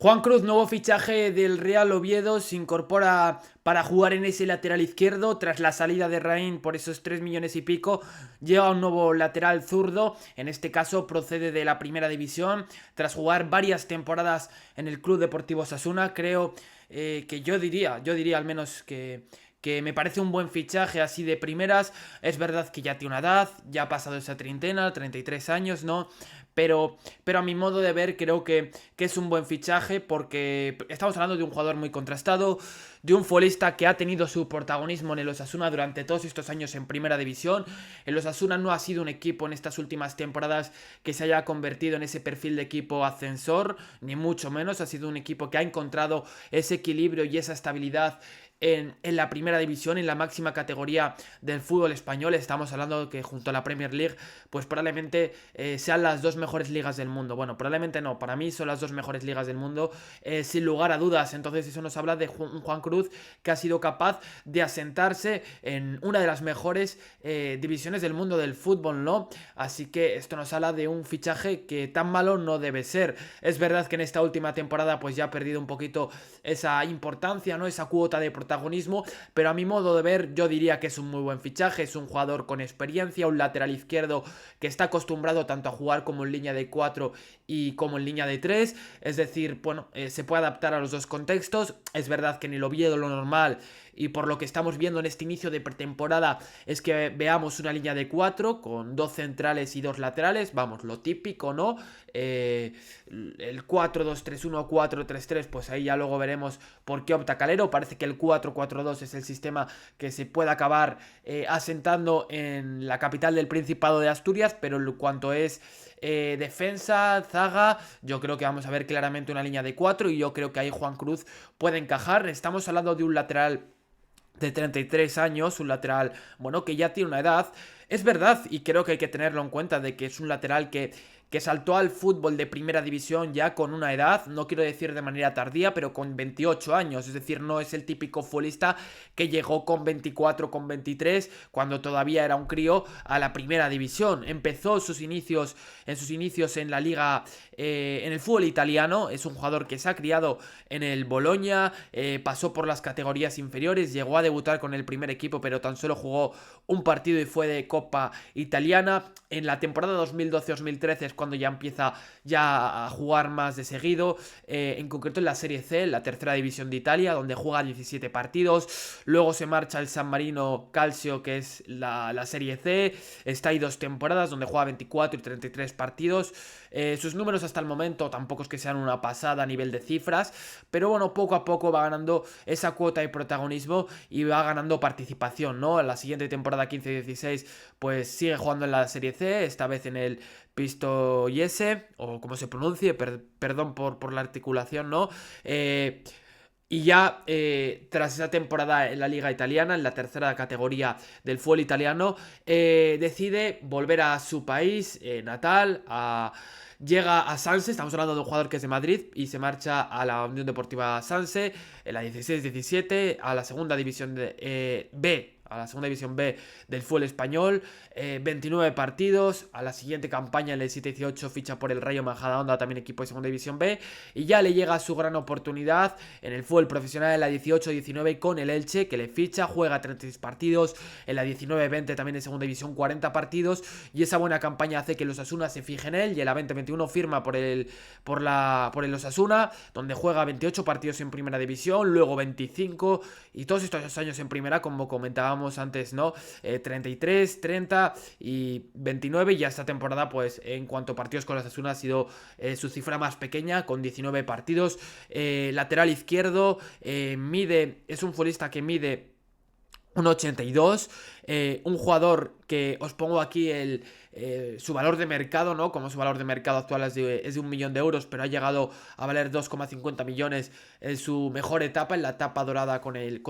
Juan Cruz, nuevo fichaje del Real Oviedo, se incorpora para jugar en ese lateral izquierdo. Tras la salida de Raín por esos 3 millones y pico, llega un nuevo lateral zurdo. En este caso procede de la primera división. Tras jugar varias temporadas en el Club Deportivo Osasuna, creo que yo diría al menos que me parece un buen fichaje así de primeras. Es verdad que ya tiene una edad, ya ha pasado esa treintena, 33 años, ¿no? Pero a mi modo de ver creo que es un buen fichaje porque estamos hablando de un jugador muy contrastado, de un futbolista que ha tenido su protagonismo en el Osasuna durante todos estos años en primera división. El Osasuna no ha sido un equipo en estas últimas temporadas que se haya convertido en ese perfil de equipo ascensor, ni mucho menos. Ha sido un equipo que ha encontrado ese equilibrio y esa estabilidad en la primera división, en la máxima categoría del fútbol español. Estamos hablando de que junto a la Premier League, pues probablemente sean las dos mejores ligas del mundo. Bueno, probablemente no, para mí son las dos mejores ligas del mundo, sin lugar a dudas. Entonces eso nos habla de un Juan Cruz que ha sido capaz de asentarse en una de las mejores divisiones del mundo del fútbol, ¿no? Así que esto nos habla de un fichaje que tan malo no debe ser. Es verdad que en esta última temporada pues ya ha perdido un poquito esa importancia, ¿no? Esa cuota de protagonismo, pero a mi modo de ver yo diría que es un muy buen fichaje. Es un jugador con experiencia, un lateral izquierdo que está acostumbrado tanto a jugar como en línea de 4 y como en línea de 3, es decir, bueno, se puede adaptar a los dos contextos. Es verdad que en el Oviedo lo normal, y por lo que estamos viendo en este inicio de pretemporada, es que veamos una línea de 4 con dos centrales y dos laterales, vamos, lo típico, ¿no? El 4-2-3-1, 4-3-3, pues ahí ya luego veremos por qué opta Calero. Parece que el 4-4-2 es el sistema que se puede acabar asentando en la capital del Principado de Asturias, pero en cuanto es defensa, zaga, yo creo que vamos a ver claramente una línea de 4 y yo creo que ahí Juan Cruz puede encajar. Estamos hablando de un lateral de 33 años, un lateral, bueno, que ya tiene una edad. Es verdad, y creo que hay que tenerlo en cuenta, de que es un lateral que saltó al fútbol de primera división ya con una edad, no quiero decir de manera tardía, pero con 28 años. Es decir, no es el típico futbolista que llegó con 24, con 23, cuando todavía era un crío, a la primera división. Empezó sus inicios en la liga, en el fútbol italiano. Es un jugador que se ha criado en el Bologna, pasó por las categorías inferiores, llegó a debutar con el primer equipo, pero tan solo jugó un partido y fue de Copa Italiana. En la temporada 2012-2013 es cuando ya empieza ya a jugar más de seguido, en concreto en la Serie C, la tercera división de Italia, donde juega 17 partidos. Luego se marcha al San Marino Calcio, que es la Serie C, está ahí 2 temporadas donde juega 24 y 33 partidos. Sus números hasta el momento tampoco es que sean una pasada a nivel de cifras, pero bueno, poco a poco va ganando esa cuota de protagonismo y va ganando participación, ¿no? En la siguiente temporada 15-16 pues sigue jugando en la Serie C, esta vez en el Pistoiese, o como se pronuncie, perdón por la articulación, ¿no? Y ya tras esa temporada en la liga italiana, en la tercera categoría del fútbol italiano, decide volver a su país natal, llega a Sanse. Estamos hablando de un jugador que es de Madrid y se marcha a la Unión Deportiva Sanse en la 16-17, a la segunda división B, a la segunda división B del fútbol español. 29 partidos. A la siguiente campaña, en el 7-18, ficha por el Rayo Majadahonda, también equipo de segunda división B, y ya le llega su gran oportunidad en el fútbol profesional en la 18-19 con el Elche, que le ficha, juega 36 partidos. En la 19-20 también en segunda división 40 partidos, y esa buena campaña hace que los Osasuna se fije en él, y en la 20-21 firma por el Osasuna, donde juega 28 partidos en primera división, luego 25, y todos estos años en primera, como comentábamos antes, ¿no? 33, 30 y 29, y ya esta temporada, pues en cuanto a partidos con los Osasuna, ha sido su cifra más pequeña, con 19 partidos. Lateral izquierdo, es un futbolista que mide 1,82, un jugador que os pongo aquí su valor de mercado, ¿no? Como su valor de mercado actual es de 1 millón de euros, pero ha llegado a valer 2,50 millones en su mejor etapa, en la etapa dorada con el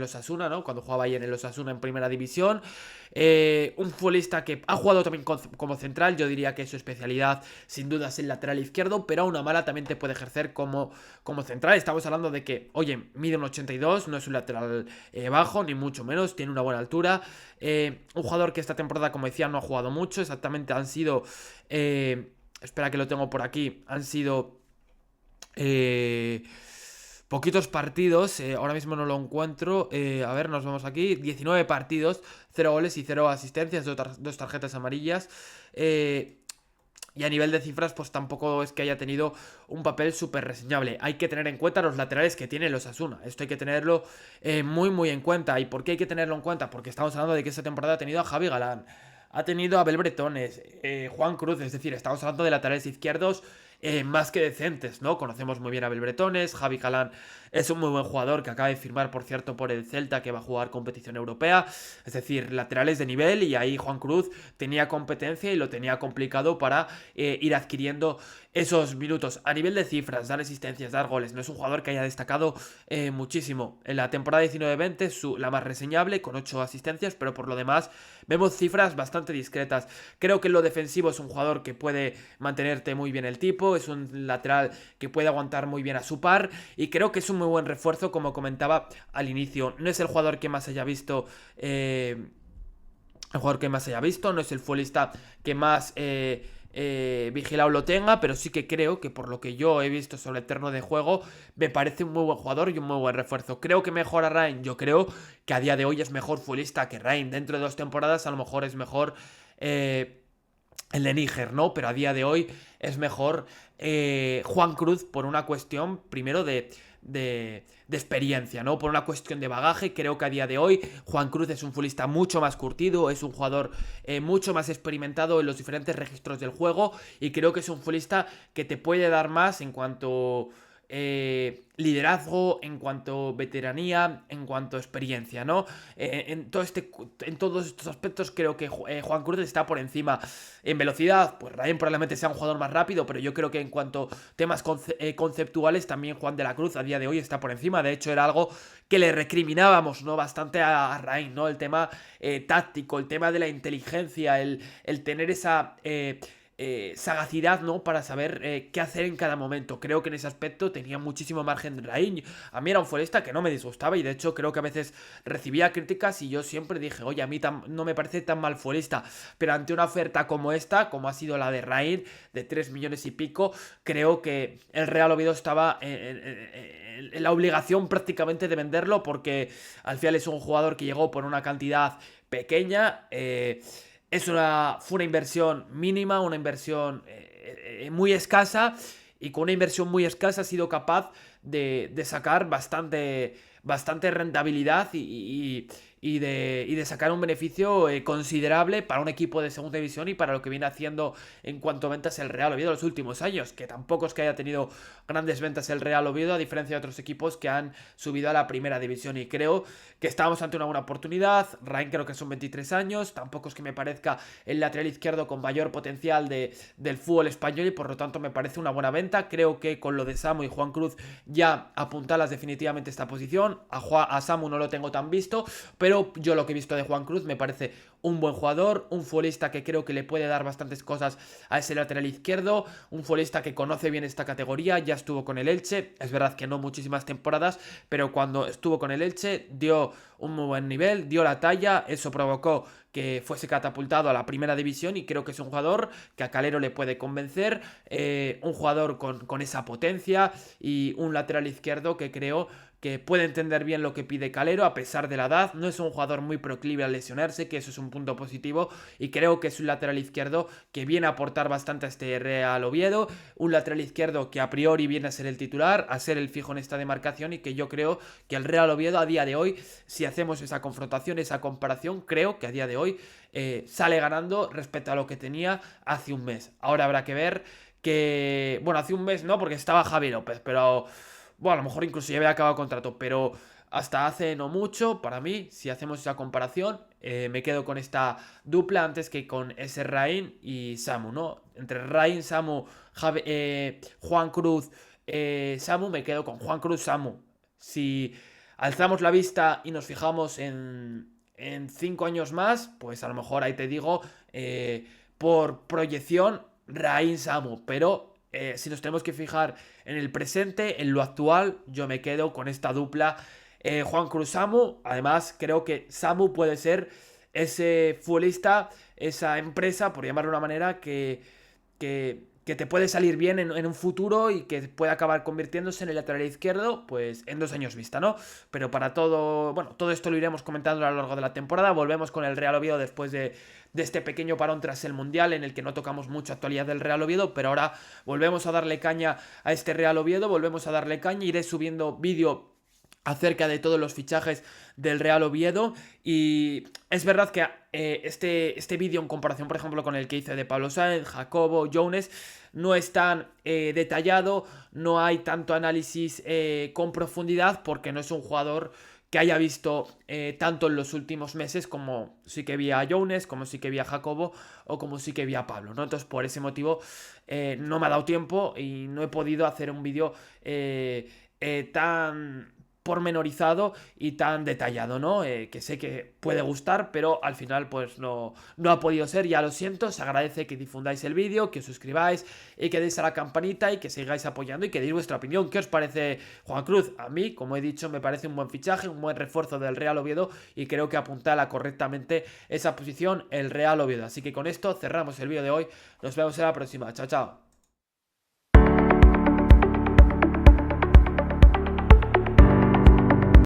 Osasuna, ¿no? Cuando jugaba ahí en el Osasuna en primera división. Un futbolista que ha jugado también como central. Yo diría que su especialidad sin duda es el lateral izquierdo, pero a una mala también te puede ejercer como central. Estamos hablando de que, oye, mide un 82, no es un lateral bajo, ni mucho menos, tiene una buena altura. Un jugador que esta temporada, como decía, no ha jugado mucho. Exactamente han sido, espera que lo tengo por aquí, han sido Eh, Poquitos partidos, ahora mismo no lo encuentro. A ver, nos vamos aquí. 19 partidos, 0 goles y 0 asistencias, dos tarjetas amarillas. Eh, y a nivel de cifras, pues tampoco es que haya tenido un papel súper reseñable. Hay que tener en cuenta los laterales que tiene los Osasuna. Esto hay que tenerlo muy, muy en cuenta. ¿Y por qué hay que tenerlo en cuenta? Porque estamos hablando de que esta temporada ha tenido a Javi Galán, ha tenido a Abel Bretones, Juan Cruz, es decir, estamos hablando de laterales izquierdos más que decentes, ¿no? Conocemos muy bien a Abel Bretones, Javi Galán es un muy buen jugador que acaba de firmar, por cierto, por el Celta, que va a jugar competición europea, es decir, laterales de nivel, y ahí Juan Cruz tenía competencia y lo tenía complicado para ir adquiriendo esos minutos. A nivel de cifras, dar asistencias, dar goles, no es un jugador que haya destacado muchísimo. En la temporada 19-20 la más reseñable, con 8 asistencias, pero por lo demás vemos cifras bastante discretas. Creo que en lo defensivo es un jugador que puede mantenerte muy bien el tipo, es un lateral que puede aguantar muy bien a su par, y creo que es un muy buen refuerzo, como comentaba al inicio. No es el jugador que más haya visto... el jugador que más haya visto, no es el futbolista que más vigilado lo tenga, pero sí que creo que por lo que yo he visto sobre el terreno de juego, me parece un muy buen jugador y un muy buen refuerzo. Creo que mejora a Rain, yo creo que a día de hoy es mejor futbolista que Rain. Dentro de 2 temporadas a lo mejor es mejor el de Níger, ¿no? Pero a día de hoy es mejor Juan Cruz por una cuestión, primero, de experiencia, ¿no? Por una cuestión de bagaje. Creo que a día de hoy Juan Cruz es un futbolista mucho más curtido, es un jugador mucho más experimentado en los diferentes registros del juego, y creo que es un futbolista que te puede dar más en cuanto liderazgo, en cuanto veteranía, en cuanto experiencia, ¿no? En todos estos aspectos creo que Juan Cruz está por encima. En velocidad, pues Ryan probablemente sea un jugador más rápido, pero yo creo que en cuanto a temas conceptuales, también Juan de la Cruz a día de hoy está por encima. De hecho, era algo que le recriminábamos, ¿no? Bastante a Ryan, ¿no? El tema táctico, el tema de la inteligencia, el tener esa... sagacidad, ¿no? Para saber qué hacer en cada momento. Creo que en ese aspecto tenía muchísimo margen de Raín. A mí era un futbolista que no me disgustaba, y de hecho creo que a veces recibía críticas y yo siempre dije, oye, a mí no me parece tan mal futbolista, pero ante una oferta como esta, como ha sido la de Raín, de 3 millones y pico, creo que el Real Oviedo estaba en la obligación prácticamente de venderlo, porque al final es un jugador que llegó por una cantidad pequeña. Fue una inversión mínima, una inversión muy escasa, y con una inversión muy escasa ha sido capaz de sacar bastante rentabilidad y de sacar un beneficio considerable para un equipo de segunda división y para lo que viene haciendo en cuanto a ventas el Real Oviedo los últimos años, que tampoco es que haya tenido grandes ventas el Real Oviedo, a diferencia de otros equipos que han subido a la primera división, y creo que estamos ante una buena oportunidad. Rain creo que son 23 años, tampoco es que me parezca el lateral izquierdo con mayor potencial del fútbol español, y por lo tanto me parece una buena venta. Creo que con lo de Samu y Juan Cruz ya apuntalas definitivamente esta posición. A Samu no lo tengo tan visto, pero yo lo que he visto de Juan Cruz me parece un buen jugador, un futbolista que creo que le puede dar bastantes cosas a ese lateral izquierdo, un futbolista que conoce bien esta categoría, ya estuvo con el Elche, es verdad que no muchísimas temporadas, pero cuando estuvo con el Elche dio un muy buen nivel, dio la talla, eso provocó que fuese catapultado a la primera división, y creo que es un jugador que a Calero le puede convencer, un jugador con esa potencia, y un lateral izquierdo que creo que puede entender bien lo que pide Calero a pesar de la edad. No es un jugador muy proclive a lesionarse, que eso es un punto positivo, y creo que es un lateral izquierdo que viene a aportar bastante a este Real Oviedo, un lateral izquierdo que a priori viene a ser el titular, a ser el fijo en esta demarcación, y que yo creo que el Real Oviedo a día de hoy, si hacemos esa confrontación, esa comparación, creo que a día de hoy sale ganando respecto a lo que tenía hace un mes. Ahora habrá que ver que... Bueno, hace un mes no, porque estaba Javi López, pero... Bueno, a lo mejor incluso ya había acabado el contrato, pero hasta hace no mucho, para mí, si hacemos esa comparación, me quedo con esta dupla antes que con ese Rain y Samu, ¿no? Entre Rain, Samu, Juan Cruz, Samu, me quedo con Juan Cruz, Samu. Si alzamos la vista y nos fijamos en 5 años más, pues a lo mejor ahí te digo, por proyección, Rain, Samu, pero si nos tenemos que fijar en el presente, en lo actual, yo me quedo con esta dupla Juan Cruz Samu. Además, creo que Samu puede ser ese futbolista, esa empresa, por llamarlo de una manera, que que te puede salir bien en un futuro y que puede acabar convirtiéndose en el lateral izquierdo, pues en 2 años vista, ¿no? Pero para todo, bueno, todo esto lo iremos comentando a lo largo de la temporada. Volvemos con el Real Oviedo después de este pequeño parón tras el Mundial, en el que no tocamos mucha actualidad del Real Oviedo, pero ahora volvemos a darle caña a este Real Oviedo, volvemos a darle caña, iré subiendo vídeo acerca de todos los fichajes del Real Oviedo. Y es verdad que este vídeo, en comparación por ejemplo con el que hice de Pablo Sáenz, Jacobo, Jones, no es tan detallado, no hay tanto análisis con profundidad, porque no es un jugador que haya visto tanto en los últimos meses como sí que vi a Jones, como sí que vi a Jacobo o como sí que vi a Pablo, ¿no? Entonces por ese motivo no me ha dado tiempo y no he podido hacer un vídeo tan pormenorizado y tan detallado, ¿no? Que sé que puede gustar, pero al final pues no ha podido ser, ya lo siento. Se agradece que difundáis el vídeo, que os suscribáis y que deis a la campanita y que sigáis apoyando y que deis vuestra opinión. ¿Qué os parece Juan Cruz? A mí, como he dicho, me parece un buen fichaje, un buen refuerzo del Real Oviedo y creo que apuntala correctamente esa posición el Real Oviedo. Así que con esto cerramos el vídeo de hoy. Nos vemos en la próxima. Chao, chao.